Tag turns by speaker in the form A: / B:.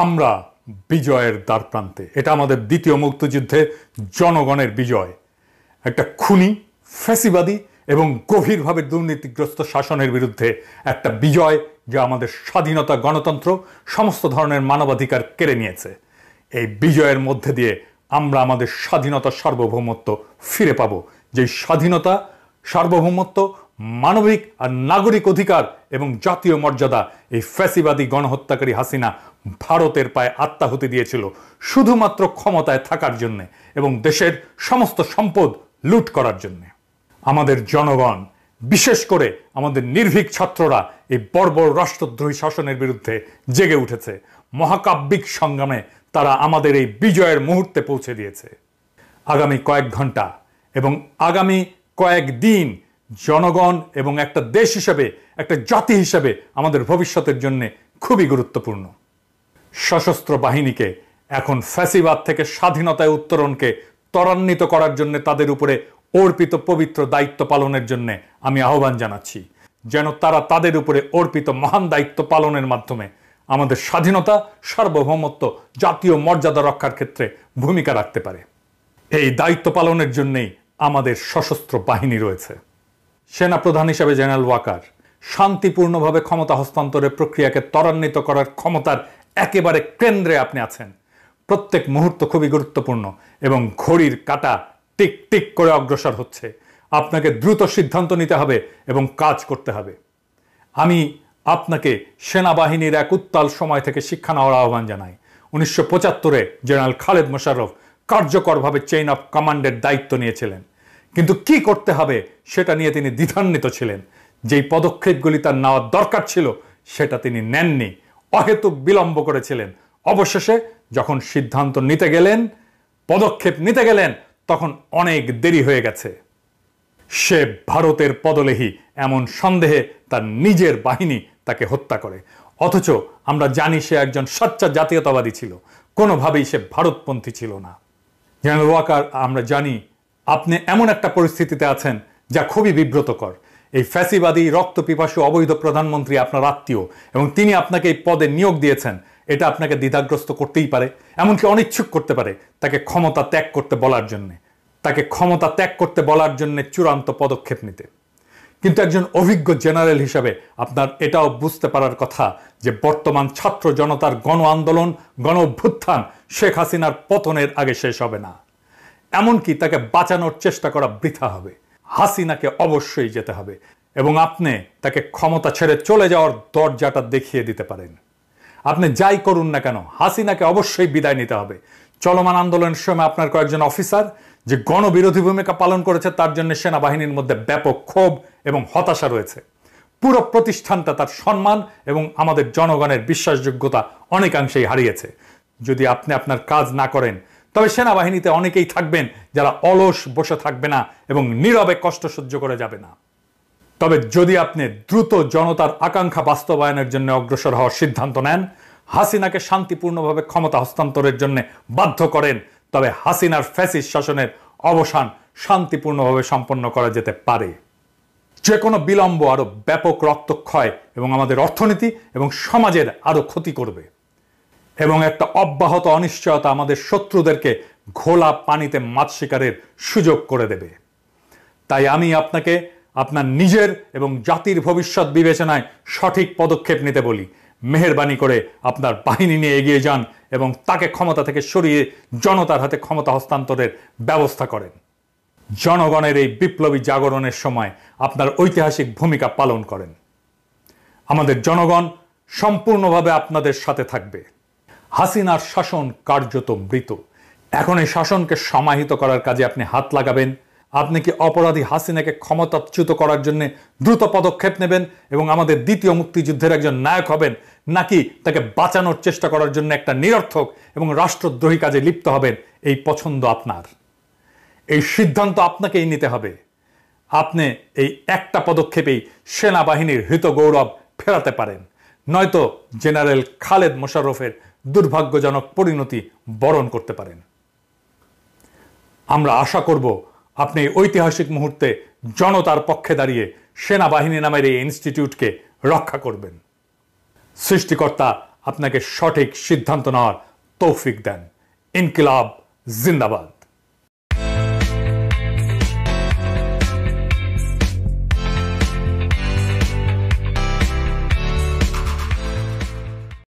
A: আমরা বিজয়ের দ্বারপ্রান্তে। এটা আমাদের দ্বিতীয় মুক্তিযুদ্ধে জনগণের বিজয়। একটা খুনি, ফ্যাসিবাদী এবং গভীরভাবে দুর্নীতিগ্রস্ত শাসনের বিরুদ্ধে একটা বিজয়, যা আমাদের স্বাধীনতা, গণতন্ত্র, সমস্ত ধরনের মানবাধিকার কেড়ে নিয়েছে। এই বিজয়ের মধ্যে দিয়ে আমরা আমাদের স্বাধীনতা, সার্বভৌমত্ব ফিরে পাব। যে স্বাধীনতা, সার্বভৌমত্ব, মানবিক আর নাগরিক অধিকার এবং জাতীয় মর্যাদা এই ফ্যাসিবাদী গণহত্যাকারী হাসিনা ভারতের পায়ে আত্মাহুতি দিয়েছিল শুধুমাত্র ক্ষমতায় থাকার জন্য এবং দেশের সমস্ত সম্পদ লুট করার জন্য। আমাদের জনগণ, বিশেষ করে আমাদের নির্ভীক ছাত্ররা এই বর্বর রাষ্ট্রদ্রোহী শাসনের বিরুদ্ধে জেগে উঠেছে। মহাকাব্যিক সংগ্রামে তারা আমাদের এই বিজয়ের মুহূর্তে পৌঁছে দিয়েছে। আগামী কয়েক ঘন্টা এবং আগামী কয়েক দিন জনগণ এবং একটা দেশ হিসেবে, একটা জাতি হিসেবে আমাদের ভবিষ্যতের জন্য খুবই গুরুত্বপূর্ণ। সশস্ত্র বাহিনীকে এখন ফ্যাসিবাদ থেকে স্বাধীনতায় উত্তরণকে ত্বরান্বিত করার জন্য তাদের উপরে অর্পিত পবিত্র দায়িত্ব পালনের জন্য আমি আহ্বান জানাচ্ছি, যেন তারা তাদের উপরে অর্পিত মহান দায়িত্ব পালনের মাধ্যমে আমাদের স্বাধীনতা, সার্বভৌমত্ব, জাতীয় মর্যাদা রক্ষার ক্ষেত্রে ভূমিকা রাখতে পারে। এই দায়িত্ব পালনের জন্যই আমাদের সশস্ত্র বাহিনী রয়েছে। সেনাপ্রধান হিসেবে জেনারেল ওয়াকার শান্তিপূর্ণভাবে ক্ষমতা হস্তান্তরের প্রক্রিয়াকে ত্বরান্বিত করার ক্ষমতার একেবারে কেন্দ্রে আপনি আছেন। প্রত্যেক মুহূর্ত খুবই গুরুত্বপূর্ণ এবং ঘড়ির কাঁটা টিক টিক করে অগ্রসর হচ্ছে। আপনাকে দ্রুত সিদ্ধান্ত নিতে হবে এবং কাজ করতে হবে। আমি আপনাকে সেনাবাহিনীর এক উত্তাল সময় থেকে শিক্ষা নেওয়ার আহ্বান জানাই। 1975-এ জেনারেল খালেদ মোশাররফ কার্যকরভাবে চেইন অফ কমান্ডের দায়িত্ব নিয়েছিলেন, কিন্তু কি করতে হবে সেটা নিয়ে তিনি দ্বিধান্বিত ছিলেন। যেই পদক্ষেপগুলি তার নেওয়ার দরকার ছিল সেটা তিনি নেননি, অহেতুক বিলম্ব করেছিলেন। অবশেষে যখন সিদ্ধান্ত নিতে গেলেন, পদক্ষেপ নিতে গেলেন, তখন অনেক দেরি হয়ে গেছে। সে ভারতের পদলেহী এমন সন্দেহে তার নিজের বাহিনী তাকে হত্যা করে। অথচ আমরা জানি সে একজন সচ্চা জাতীয়তাবাদী ছিল, কোনোভাবেই সে ভারতপন্থী ছিল না। জেনারেল ওয়াকার, আমরা জানি আপনি এমন একটা পরিস্থিতিতে আছেন যা খুবই বিব্রতকর। এই ফ্যাসিবাদী রক্তপিপাসু অবৈধ প্রধানমন্ত্রী আপনার আত্মীয় এবং তিনি আপনাকে এই পদে নিয়োগ দিয়েছেন। এটা আপনাকে দ্বিধাগ্রস্ত করতেই পারে, এমনকি অনিচ্ছুক করতে পারে তাকে ক্ষমতা ত্যাগ করতে বলার জন্যে, তাকে ক্ষমতা ত্যাগ করতে বলার জন্য চূড়ান্ত পদক্ষেপ নিতে। কিন্তু একজন অভিজ্ঞ জেনারেল হিসাবে আপনার এটাও বুঝতে পারার কথা যে বর্তমান ছাত্র জনতার গণ আন্দোলন, গণ অভ্যুত্থান শেখ হাসিনার পতনের আগে শেষ হবে না। এমনকি তাকে বাঁচানোর চেষ্টা করা বৃথা হবে। হাসিনাকে অবশ্যই যেতে হবে এবং আপনি তাকে ক্ষমতা ছেড়ে চলে যাওয়ার দরজাটা দেখিয়ে দিতে পারেন। আপনি যাই করুন না কেন, হাসিনাকে অবশ্যই বিদায় নিতে হবে। চলমান আন্দোলনের সময় আপনার কয়েকজন অফিসার যে গণবিরোধী ভূমিকা পালন করেছে, তার জন্য সেনাবাহিনীর মধ্যে ব্যাপক ক্ষোভ এবং হতাশা রয়েছে। পুরো প্রতিষ্ঠানটা তার সম্মান এবং আমাদের জনগণের বিশ্বাসযোগ্যতা অনেকাংশেই হারিয়েছে। যদি আপনি আপনার কাজ না করেন, তবে সেনাবাহিনীতে অনেকেই থাকবেন যারা অলস বসে থাকবে না এবং নীরবে কষ্ট সহ্য করে যাবে না। তবে যদি আপনি দ্রুত জনতার আকাঙ্ক্ষা বাস্তবায়নের জন্য অগ্রসর হওয়ার সিদ্ধান্ত নেন, হাসিনাকে শান্তিপূর্ণভাবে ক্ষমতা হস্তান্তরের জন্য বাধ্য করেন, তবে হাসিনার ফ্যাসিস্ট শাসনের অবসান শান্তিপূর্ণভাবে সম্পন্ন করা যেতে পারে। যে কোনো বিলম্ব আরো ব্যাপক রক্তক্ষয় এবং আমাদের অর্থনীতি এবং সমাজের আরো ক্ষতি করবে এবং একটা অব্যাহত অনিশ্চয়তা আমাদের শত্রুদেরকে ঘোলা পানিতে মাছ শিকারের সুযোগ করে দেবে। তাই আমি আপনাকে আপনার নিজের এবং জাতির ভবিষ্যৎ বিবেচনায় সঠিক পদক্ষেপ নিতে বলি। মেহেরবানি করে আপনার বাহিনী নিয়ে এগিয়ে যান এবং তাকে ক্ষমতা থেকে সরিয়ে জনতার হাতে ক্ষমতা হস্তান্তরের ব্যবস্থা করেন। জনগণের এই বিপ্লবী জাগরণের সময় আপনার ঐতিহাসিক ভূমিকা পালন করেন। আমাদের জনগণ সম্পূর্ণভাবে আপনাদের সাথে থাকবে। হাসিনার শাসন কার্যত মৃত। এখন এই শাসনকে সমাহিত করার কাজে আপনি হাত লাগাবেন। আপনি কি অপরাধী হাসিনাকে ক্ষমতাচ্যুত করার জন্য দ্রুত পদক্ষেপ নেবেন এবং আমাদের দ্বিতীয় মুক্তিযুদ্ধের একজন নায়ক হবেন, নাকি তাকে বাঁচানোর চেষ্টা করার জন্য একটা নিরর্থক এবং রাষ্ট্রদ্রোহী কাজে লিপ্ত হবেন? এই পছন্দ আপনার। এই সিদ্ধান্ত আপনাকেই নিতে হবে। আপনি এই একটা পদক্ষেপেই সেনাবাহিনীর হৃত গৌরব ফেরাতে পারেন, নয়তো জেনারেল খালেদ মোশাররফের দুর্ভাগ্যজনক পরিণতি বরণ করতে পারেন। আমরা আশা করব আপনি এই ঐতিহাসিক মুহূর্তে জনতার পক্ষে দাঁড়িয়ে সেনাবাহিনী নামের এই ইনস্টিটিউটকে রক্ষা করবেন। সৃষ্টিকর্তা আপনাকে সঠিক সিদ্ধান্ত নেওয়ার তৌফিক দেন। ইনকিলাব জিন্দাবাদ।